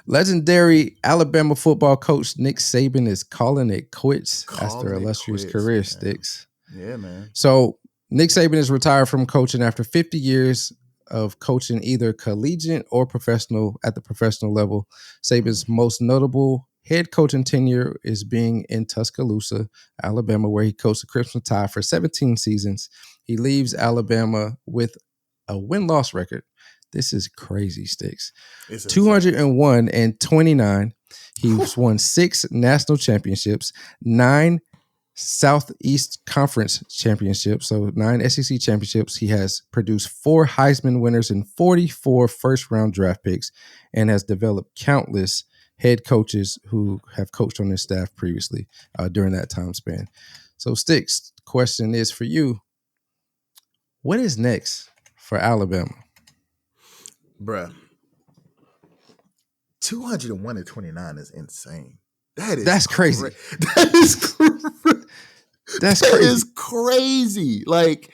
Legendary Alabama football coach Nick Saban is calling it quits after Calling it illustrious quits, career, man. Sticks. Yeah, man. So Nick Saban is retired from coaching after 50 years of coaching either collegiate or professional at the professional level. Saban's most notable head coaching tenure is being in Tuscaloosa, Alabama, where he coached the Crimson Tide for 17 seasons. He leaves Alabama with a win-loss record. This is crazy, Sticks. It's 201 and 29. He's won 6 national championships, 9 Southeast Conference championships, so 9 SEC championships. He has produced 4 Heisman winners and 44 first-round draft picks, and has developed countless head coaches who have coached on his staff previously during that time span. So, Sticks, the question is for you: what is next for Alabama? Bruh, 201 and 29 is insane. That's crazy. That is crazy. Like,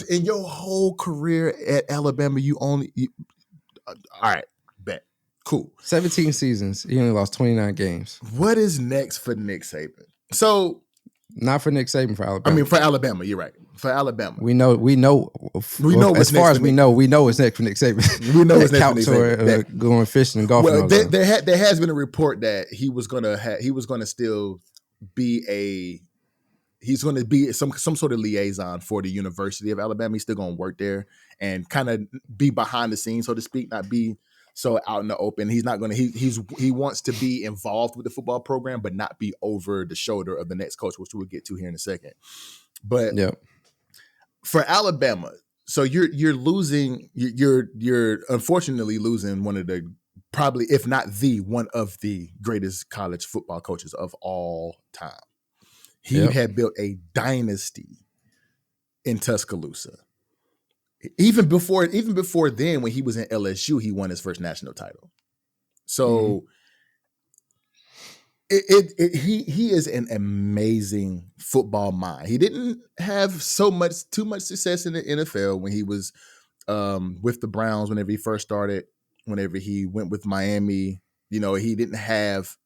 in your whole career at Alabama, all right, bet. Cool. 17 seasons. He only lost 29 games. What is next for Nick Saban? So, not for Nick Saban, for Alabama. I mean, for Alabama, you're right. For Alabama, we know. As far as we know it's next for Nick Saban. We know it's next for Nick Saban. Going fishing and golfing. Well, there has been a report that he was gonna still be he's going to be some sort of liaison for the University of Alabama. He's still going to work there and kind of be behind the scenes, so to speak, not be so out in the open. He's not going to. He wants to be involved with the football program, but not be over the shoulder of the next coach, which we'll get to here in a second. But for Alabama, so you're losing. You're unfortunately losing one of the, probably, if not the one of the greatest college football coaches of all time. He had built a dynasty in Tuscaloosa. Even before then, when he was in LSU, he won his first national title. So he is an amazing football mind. He didn't have too much success in the NFL when he was with the Browns. Whenever he first started, whenever he went with Miami, he didn't have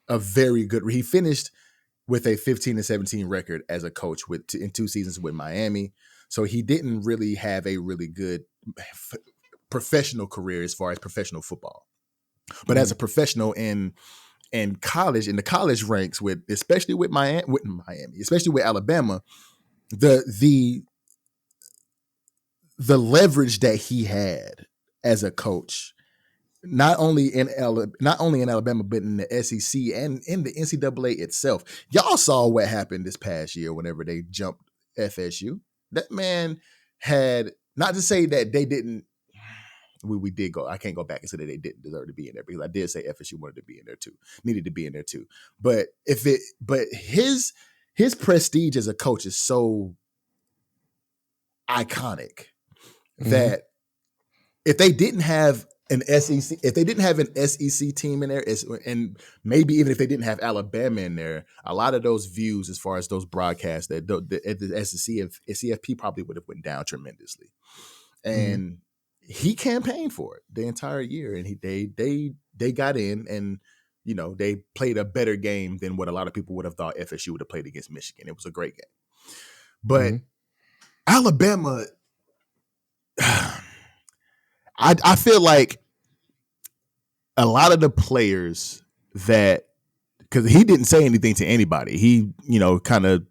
a very good. He finished with a 15-17 record as a coach in 2 seasons with Miami. So he didn't really have a really good professional career as far as professional football. But as a professional in college, in the college ranks, especially with Miami, especially with Alabama, the leverage that he had as a coach, not only in Alabama, but in the SEC and in the NCAA itself. Y'all saw what happened this past year whenever they jumped FSU. That man had, not to say that they didn't, we did go, I can't go back and say that they didn't deserve to be in there, because I did say FSU wanted to be in there too, needed to be in there too. But his prestige as a coach is so iconic that if they didn't have an SEC team in there, and maybe even if they didn't have Alabama in there, a lot of those views, as far as those broadcasts, that the SEC, CFP probably would have went down tremendously. And he campaigned for it the entire year, and they got in, and they played a better game than what a lot of people would have thought FSU would have played against Michigan. It was a great game, but Alabama. I feel like a lot of the players because he didn't say anything to anybody. He, kind of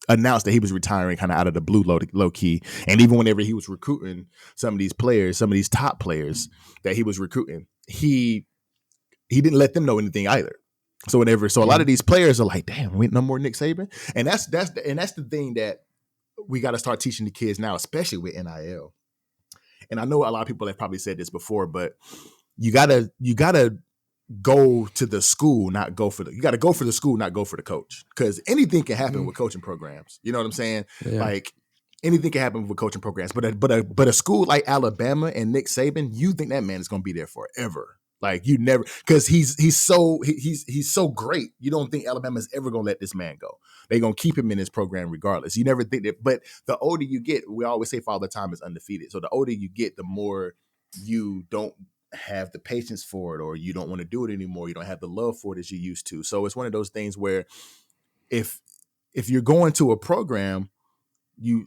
announced that he was retiring kind of out of the blue, low key. And even whenever he was recruiting some of these players, some of these top players that he was recruiting, he didn't let them know anything either. So a lot of these players are like, damn, we ain't no more Nick Saban. And that's the thing that we got to start teaching the kids now, especially with NIL. And I know a lot of people have probably said this before, but you gotta go to the school, not go for you got to go for the school, not go for the coach, because anything can happen with coaching programs. You know what I'm saying? Yeah. Like, anything can happen with coaching programs, but a school like Alabama and Nick Saban, you think that man is going to be there forever? Like, you never, because he's so great. You don't think Alabama's ever going to let this man go. They're going to keep him in his program regardless. You never think that. But the older you get, we always say Father Time is undefeated. So the older you get, the more you don't have the patience for it, or you don't want to do it anymore. You don't have the love for it as you used to. So it's one of those things where if you're going to a program,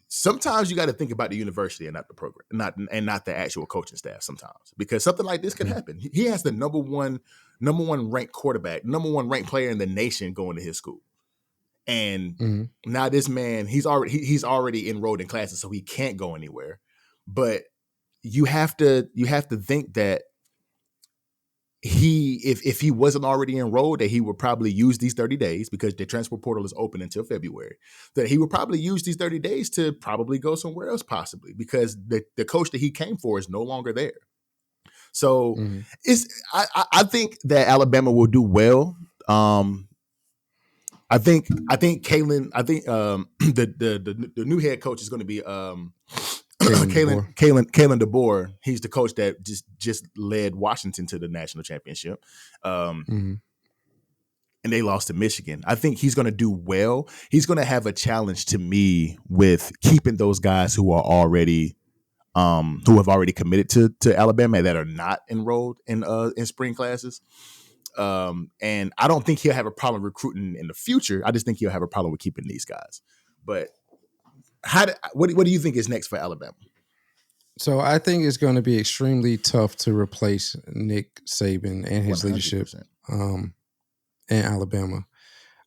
sometimes you got to think about the university and not the program, not the actual coaching staff sometimes, because something like this could happen. He has the number one ranked quarterback, number one ranked player in the nation going to his school. And now this man, he's already enrolled in classes, so he can't go anywhere. But you have to think that if he wasn't already enrolled, that he would probably use these 30 days, because the transfer portal is open until February, that he would probably use these 30 days to probably go somewhere else, possibly, because the coach that he came for is no longer there. So I think that Alabama will do well. I think Kalen, the new head coach is going to be Kalen Deboer. He's the coach that just led Washington to the national championship. And they lost to Michigan. I think he's going to do well. He's going to have a challenge to me with keeping those guys who have already committed to Alabama that are not enrolled in spring classes. And I don't think he'll have a problem recruiting in the future. I just think he'll have a problem with keeping these guys. But what do you think is next for Alabama? So I think it's going to be extremely tough to replace Nick Saban and his 100%. Leadership in Alabama.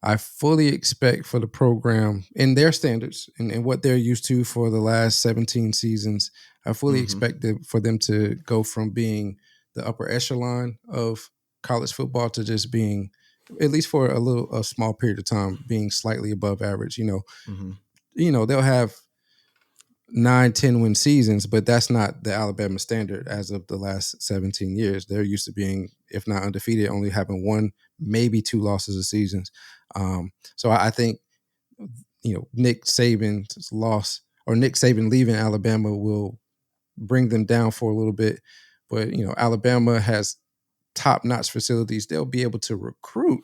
I fully expect for the program in their standards and what they're used to for the last 17 seasons, I fully expect for them to go from being the upper echelon of college football to just being, at least for a small period of time, being slightly above average. You know, they'll have 9-10 win seasons, but that's not the Alabama standard as of the last 17 years. They're used to being, if not undefeated, only having 1, maybe 2 losses a season. So I think, Nick Saban's loss, or Nick Saban leaving Alabama, will bring them down for a little bit. But, Alabama has top-notch facilities. They'll be able to recruit,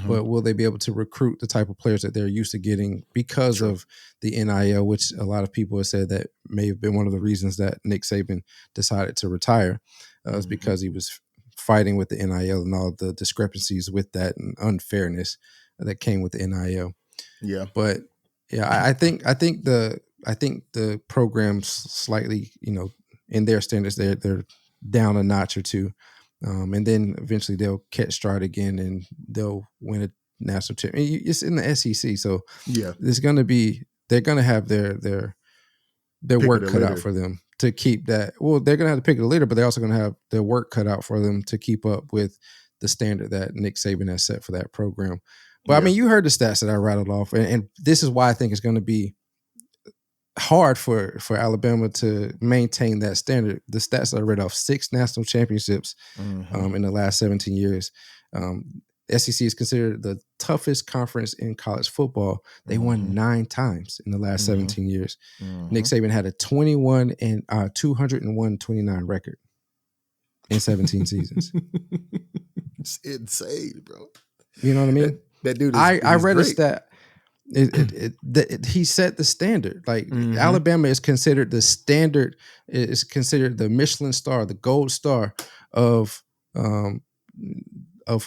but will they be able to recruit the type of players that they're used to getting because of the NIL, which a lot of people have said that may have been one of the reasons that Nick Saban decided to retire, is because he was fighting with the NIL and all the discrepancies with that and unfairness that came with the NIL. Yeah. But yeah, I think the program's slightly, in their standards, they're down a notch or two. And then eventually they'll catch stride again and they'll win a national championship. It's in the SEC, so they're going to have their work cut out for them to keep that. Well, they're going to have to pick it a litter, but they're also going to have their work cut out for them to keep up with the standard that Nick Saban has set for that program. But I mean, you heard the stats that I rattled off, and this is why I think it's going to be hard for Alabama to maintain that standard. The stats I read off: 6 national championships in the last 17 years. SEC is considered the toughest conference in college football. They won 9 times in the last 17 years. Nick Saban had a 21 and 201-29 record in 17 seasons. It's insane, bro. You know what I mean? That dude is I read great. a stat. He set the standard. Like Alabama is considered the standard, is considered the Michelin star, the gold star of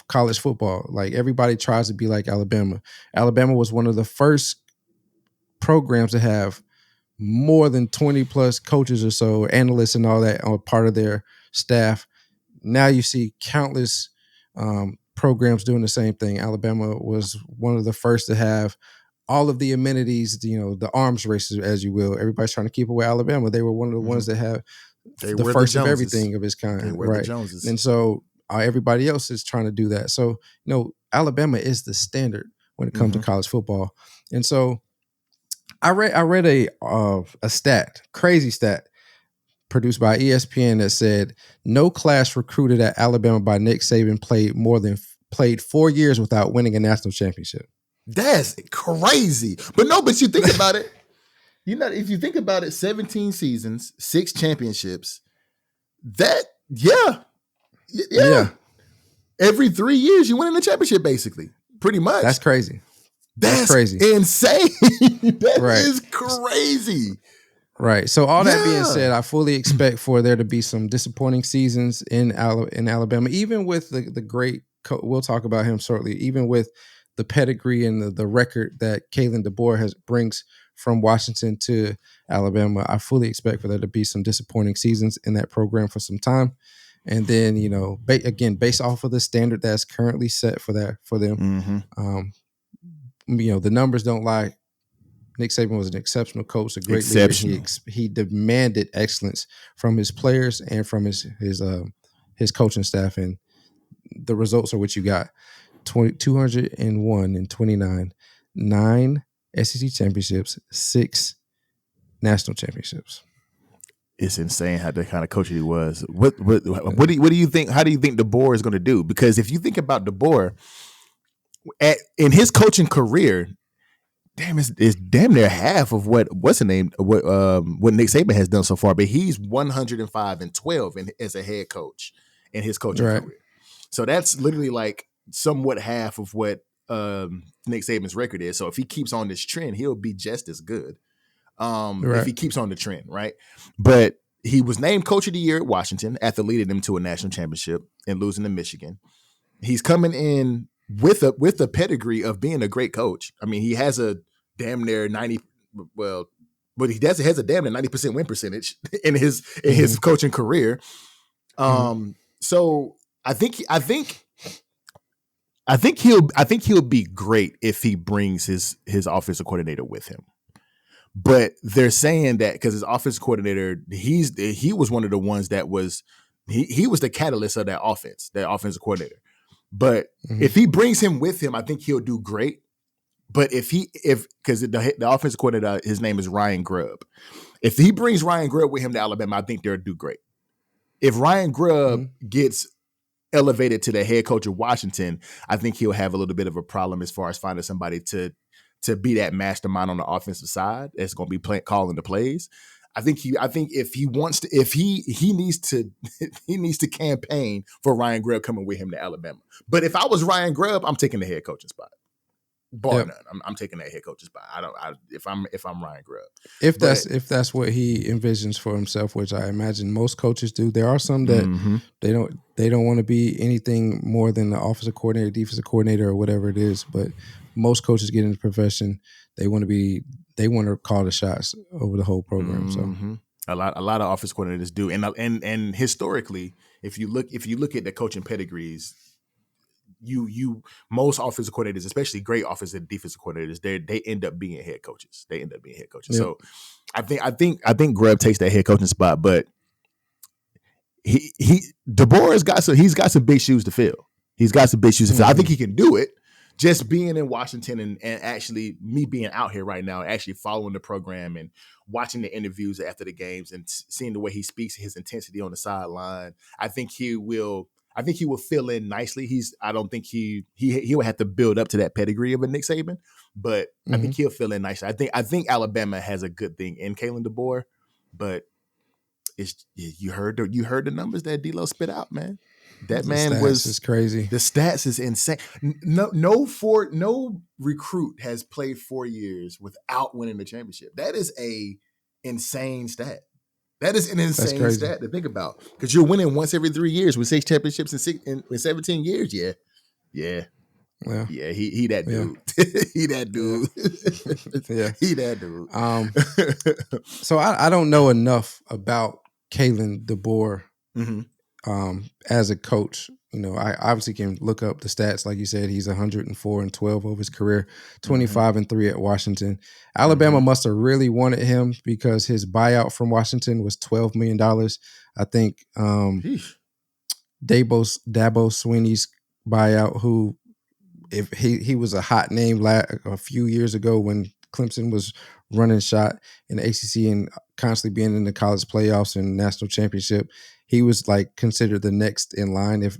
college football. Like everybody tries to be like Alabama. Alabama was one of the first programs to have more than 20 plus coaches or so, analysts and all that on part of their staff. Now you see countless programs doing the same thing. Alabama was one of the first to have all of the amenities, the arms races, as you will. Everybody's trying to keep up with Alabama. They were one of the ones that have the first of everything of its kind. Right. And so everybody else is trying to do that. So, Alabama is the standard when it comes to college football. And so I read a stat, crazy stat, produced by ESPN that said no class recruited at Alabama by Nick Saban played 4 years without winning a national championship. That's crazy. But you think about it. If you think about it, 17 seasons, 6 championships. Every 3 years you win a championship, basically. Pretty much. That's crazy. That's crazy. Insane. That is crazy. Right. So all that being Yeah. said, I fully expect for there to be some disappointing seasons in Alabama, even with the great. We'll talk about him shortly. Even with the pedigree and the record that Kalen Deboer brings from Washington to Alabama, I fully expect for there to be some disappointing seasons in that program for some time. And then, again, based off of the standard that's currently set for them, Mm-hmm. The numbers don't lie. Nick Saban was an exceptional coach, a great leader. He demanded excellence from his players and from his coaching staff, and the results are what you got: 201 and 29, 9 SEC championships, 6 national championships. It's insane how the kind of coach he was. What do you think? How do you think DeBoer is going to do? Because if you think about DeBoer, in his coaching career, it's damn near half of what Nick Saban has done so far. But he's 105 and 12 as a head coach in his coaching career. So that's literally like somewhat half of what Nick Saban's record is. So if he keeps on this trend, he'll be just as good. If he keeps on the trend, right? But he was named Coach of the Year at Washington after leading them to a national championship and losing to Michigan. He's coming in with a pedigree of being a great coach. I mean, he has a damn near 90. Well, but he has a damn near 90% win percentage in his coaching career. So I think he'll be great if he brings his offensive coordinator with him. But they're saying that because his offensive coordinator, he was one of the ones that was he was the catalyst of that offensive coordinator. But if he brings him with him, I think he'll do great. But because the offensive coordinator, his name is Ryan Grubb. If he brings Ryan Grubb with him to Alabama, I think they'll do great. If Ryan Grubb gets elevated to the head coach of Washington, I think he'll have a little bit of a problem as far as finding somebody to be that mastermind on the offensive side that's going to be calling the plays. I think if he wants to, if he needs to campaign for Ryan Grubb coming with him to Alabama. But if I was Ryan Grubb, I'm taking the head coaching spot. Bar none, I'm taking that head coaching spot. If I'm Ryan Grubb. If that's what he envisions for himself, which I imagine most coaches do. There are some that they don't want to be anything more than the offensive coordinator, defensive coordinator, or whatever it is. But most coaches get into the profession, they want to call the shots over the whole program. So a lot of offense coordinators do, and historically, if you look at the coaching pedigrees, most offensive coordinators, especially great offensive and defensive coordinators, they end up being head coaches. Yep. So I think Grubb takes that head coaching spot, but DeBoer he's got some big shoes to fill. I think he can do it. Just being in Washington and actually me being out here right now, actually following the program and watching the interviews after the games and seeing the way he speaks, his intensity on the sideline, I think he will fill in nicely. I don't think he will have to build up to that pedigree of a Nick Saban, but I think he'll fill in nicely. I think Alabama has a good thing in Kalen Deboer, but you heard the numbers that D-Lo spit out, man. That man is crazy. The stats is insane. No recruit has played 4 years without winning the championship. That is a insane stat. That is an insane stat to think about, because you're winning once every 3 years with 6 championships in 17 years. Yeah. He that dude. He that dude. He that dude. So I don't know enough about Kalen Deboer as a coach. I obviously can look up the stats. Like you said, he's 104 and 12 over his career, 25 and 3 at Washington. Alabama must have really wanted him because his buyout from Washington was $12 million. I think Dabo Swinney's buyout, who if he was a hot name a few years ago when Clemson was running shot in the ACC and constantly being in the college playoffs and national championship. He was like considered the next in line if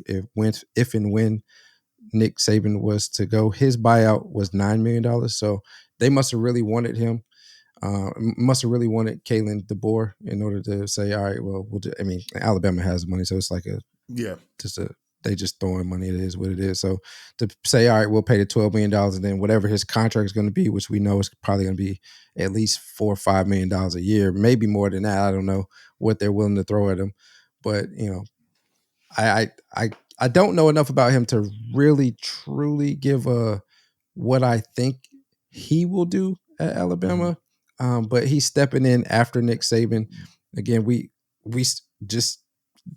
and when Nick Saban was to go. His buyout was $9 million. So they must have really wanted him. Must have really wanted Kalen Deboer in order to say, all right, well, Alabama has money, so it's like just a they just throwing money. It is what it is. So to say, all right, we'll pay the $12 million and then whatever his contract is going to be, which we know is probably going to be at least $4 or $5 million a year, maybe more than that. I don't know what they're willing to throw at him, but I don't know enough about him to really truly give what I think he will do at Alabama. But he's stepping in after Nick Saban. Again, we just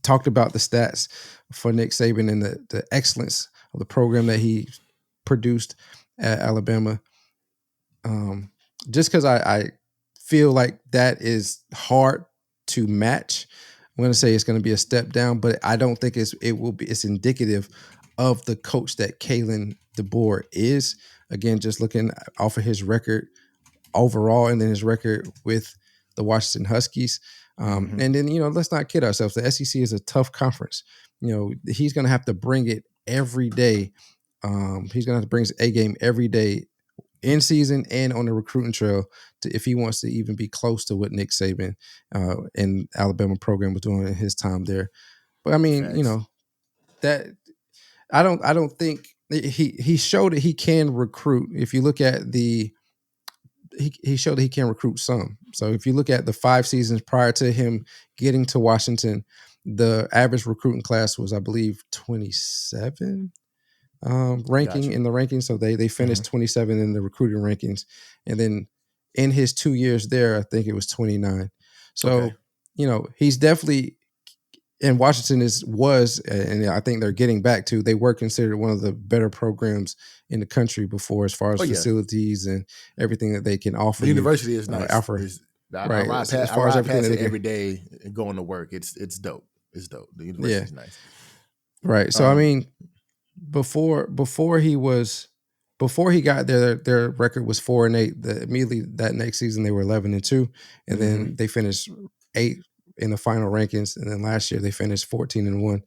talked about the stats for Nick Saban and the excellence of the program that he produced at Alabama. Just because I feel like that is hard to match. I'm going to say it's going to be a step down, but I don't think it's indicative of the coach that Kalen Deboer is. Again, just looking off of his record overall and then his record with the Washington Huskies. And then, let's not kid ourselves. The SEC is a tough conference. He's going to have to bring it every day. He's going to have to bring his A game every day in season and on the recruiting trail if he wants to even be close to what Nick Saban and Alabama program was doing in his time there. But I mean, that I don't think he showed that he can recruit. If you look at he showed that he can recruit some. So if you look at the 5 seasons prior to him getting to Washington, the average recruiting class was, I believe, 27 ranking in the rankings. So they finished 27 in the recruiting rankings. And then in his 2 years there, I think it was 29. So, he's definitely, and Washington was, and I think they're getting back to, they were considered one of the better programs in the country before, as far as facilities and everything that they can offer. The university is nice. I ride past it every day going to work. It's dope. It's dope. The university is nice. Right. So I mean, before he got there, their record was 4-8. Immediately that next season they were 11-2, and then they finished 8th in the final rankings. And then last year they finished 14-1.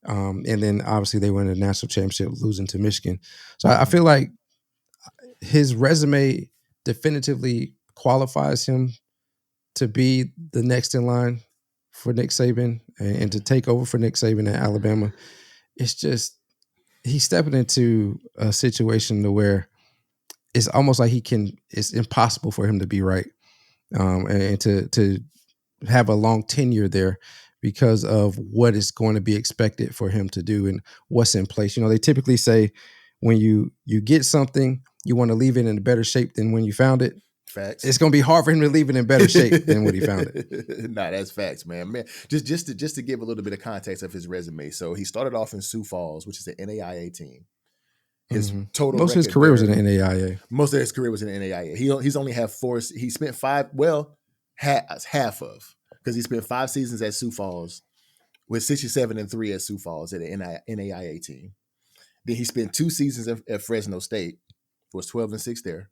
And then obviously they won the national championship, losing to Michigan. So I feel like his resume definitively qualifies him to be the next in line for Nick Saban and to take over for Nick Saban at Alabama. It's just, he's stepping into a situation to where it's almost like it's impossible for him to be right. And to have a long tenure there because of what is going to be expected for him to do and what's in place. They typically say when you get something, you want to leave it in a better shape than when you found it. Facts. It's going to be hard for him to leave it in better shape than when he found it. Nah, that's facts, man. Just to give a little bit of context of his resume. So he started off in Sioux Falls, which is an NAIA team. His total most of his career was in the NAIA. Most of his career was in the NAIA. He's only had 4. He spent 5. Well, half of, because he spent 5 seasons at Sioux Falls with 67-3 at Sioux Falls at the NAIA team. Then he spent 2 seasons at Fresno State, was 12-6 there.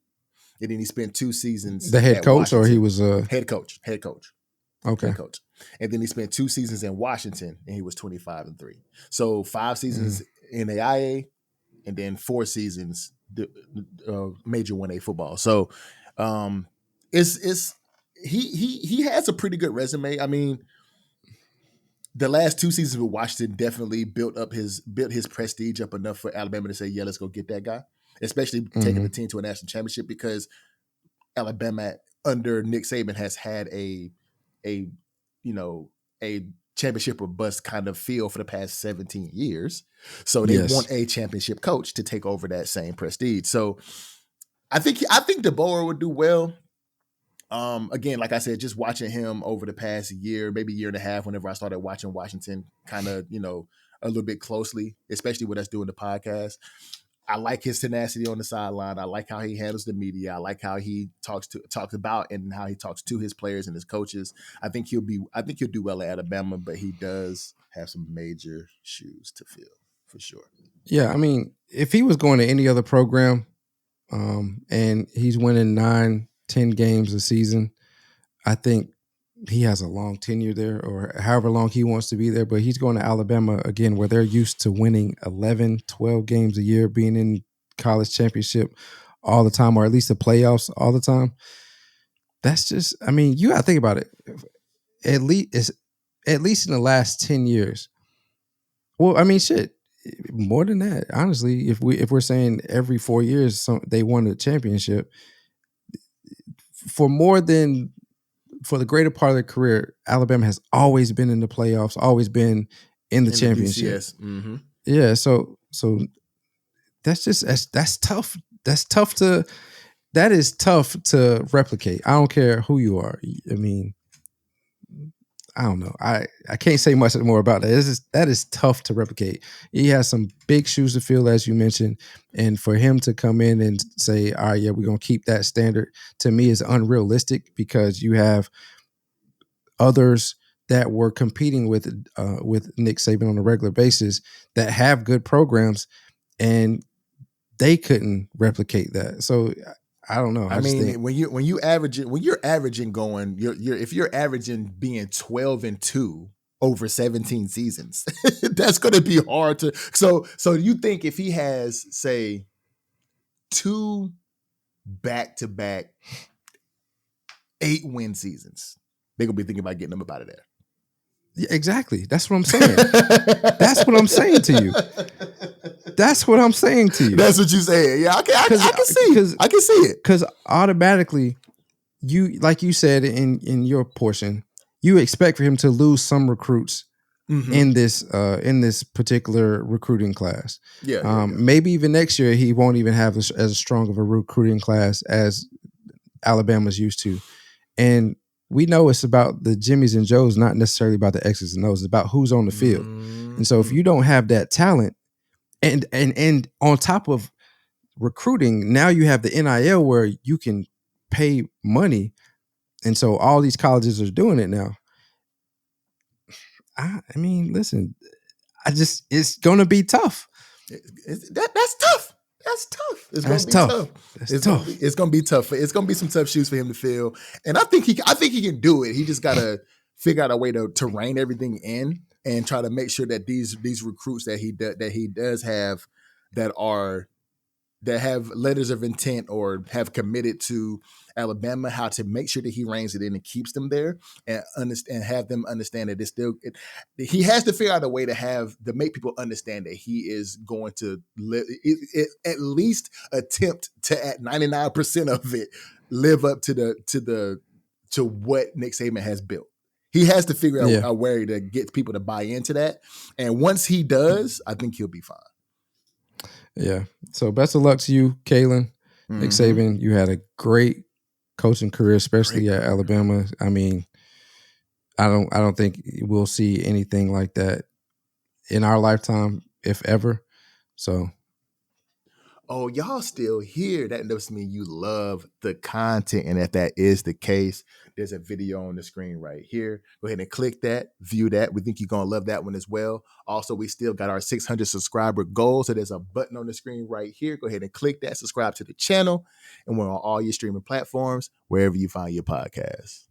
And then he spent 2 seasons. The head coach, Washington. Or he was a head coach. Okay. Head coach. And then he spent 2 seasons in Washington, and he was 25-3. So 5 seasons in NAIA, and then 4 seasons Major 1A football. So he has a pretty good resume. I mean, the last 2 seasons with Washington definitely built his prestige up enough for Alabama to say, yeah, let's go get that guy. Especially taking the team to a national championship, because Alabama under Nick Saban has had a championship or bust kind of feel for the past 17 years. So they want a championship coach to take over that same prestige. So I think Deboer would do well. Again, like I said, just watching him over the past year, maybe year and a half, whenever I started watching Washington kind of, a little bit closely, especially with us doing the podcast. I like his tenacity on the sideline. I like how he handles the media. I like how he talks about and how he talks to his players and his coaches. I think he'll do well at Alabama, but he does have some major shoes to fill for sure. Yeah, I mean, if he was going to any other program, and he's winning 9-10 games a season, I think he has a long tenure there, or however long he wants to be there. But he's going to Alabama again, where they're used to winning 11, 12 games a year, being in college championship all the time, or at least the playoffs all the time. That's just, I mean, you got to think about it. At least in the last 10 years. Well, I mean, shit. More than that, honestly, if we're saying every 4 years they won a championship, for more than for the greater part of their career, Alabama has always been in the playoffs, always been in the In the championship. BCS. Mm-hmm. Yeah, so that's tough. That is tough to replicate. I don't care who you are. I mean, I don't know. I can't say much more about that. That is tough to replicate. He has some big shoes to fill, as you mentioned, and for him to come in and say, "All right, yeah, we're gonna keep that standard," to me is unrealistic because you have others that were competing with Nick Saban on a regular basis that have good programs, and they couldn't replicate that. So I don't know. I mean, when you're averaging if you're averaging being 12-2 over 17 seasons, that's going to be hard to. So you think if he has, say, 2 back-to-back 8-win seasons, they're gonna be thinking about getting him up out of there. Yeah, exactly. That's what I'm saying. That's what I'm saying to you. That's what I'm saying to you. That's what you're saying. Yeah, I can see. I can see it. Because automatically, you, like you said in your portion, you expect for him to lose some recruits in this particular recruiting class. Yeah. Maybe even next year he won't even have as strong of a recruiting class as Alabama's used to, and we know it's about the Jimmies and Joes, not necessarily about the X's and O's. It's about who's on the field. And so if you don't have that talent, and on top of recruiting, now you have the NIL where you can pay money. And so all these colleges are doing it now. I mean, listen, it's going to be tough. That's tough. That's tough. It's going to be tough. It's going to be tough. It's going to be some tough shoes for him to fill. And I think he can do it. He just got to figure out a way to rein everything in and try to make sure that these recruits that he does have that have letters of intent or have committed to Alabama, how to make sure that he reins it in and keeps them there and have them understand that he has to figure out a way to make people understand that he is going to at least attempt to, at 99% of it, live up to what Nick Saban has built. He has to figure out a way to get people to buy into that. And once he does, I think he'll be fine. Yeah. So best of luck to you, Kalen. Nick Saban, you had a great coaching career, especially at Alabama. I mean, I don't think we'll see anything like that in our lifetime, if ever. So. Oh, y'all still here. That does mean you love the content. And if that is the case, there's a video on the screen right here. Go ahead and click that, view that. We think you're going to love that one as well. Also, we still got our 600 subscriber goal. So there's a button on the screen right here. Go ahead and click that, subscribe to the channel. And we're on all your streaming platforms, wherever you find your podcasts.